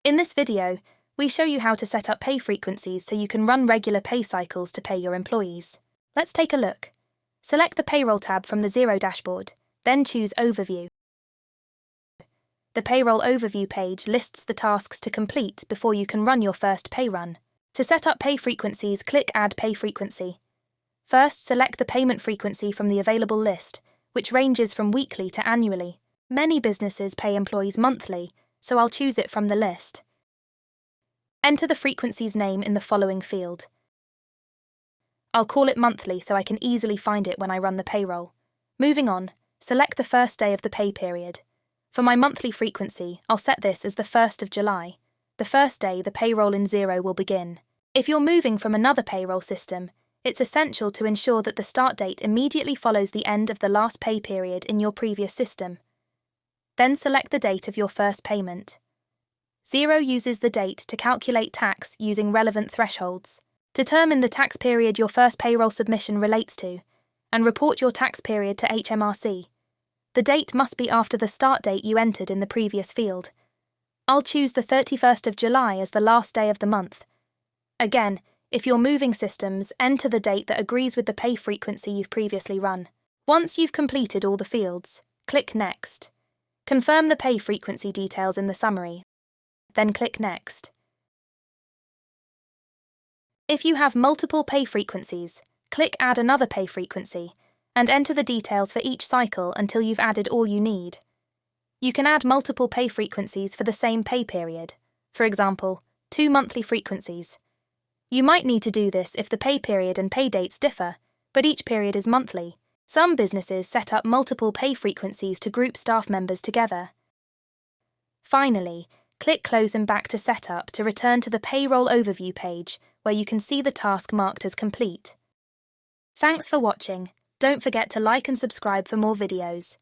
In this video, we show you how to set up pay frequencies so you can run regular pay cycles to pay your employees. Let's take a look. Select the Payroll tab from the Xero dashboard, then choose Overview. The Payroll Overview page lists the tasks to complete before you can run your first pay run. To set up pay frequencies, click Add Pay Frequency. First, select the payment frequency from the available list, which ranges from weekly to annually. Many businesses pay employees monthly, so I'll choose it from the list. Enter the frequency's name in the following field. I'll call it monthly so I can easily find it when I run the payroll. Moving on, select the first day of the pay period. For my monthly frequency, I'll set this as the 1st of July, the first day the payroll in Xero will begin. If you're moving from another payroll system, it's essential to ensure that the start date immediately follows the end of the last pay period in your previous system. Then select the date of your first payment. Xero uses the date to calculate tax using relevant thresholds. Determine the tax period your first payroll submission relates to, and report your tax period to HMRC. The date must be after the start date you entered in the previous field. I'll choose the 31st of July as the last day of the month. Again, if you're moving systems, enter the date that agrees with the pay frequency you've previously run. Once you've completed all the fields, click Next. Confirm the pay frequency details in the summary, then click Next. If you have multiple pay frequencies, click Add Another Pay Frequency and enter the details for each cycle until you've added all you need. You can add multiple pay frequencies for the same pay period, for example, 2 monthly frequencies. You might need to do this if the pay period and pay dates differ, but each period is monthly. Some businesses set up multiple pay frequencies to group staff members together. Finally, click Close and Back to Setup to return to the Payroll Overview page where you can see the task marked as complete. Thanks for watching. Don't forget to like and subscribe for more videos.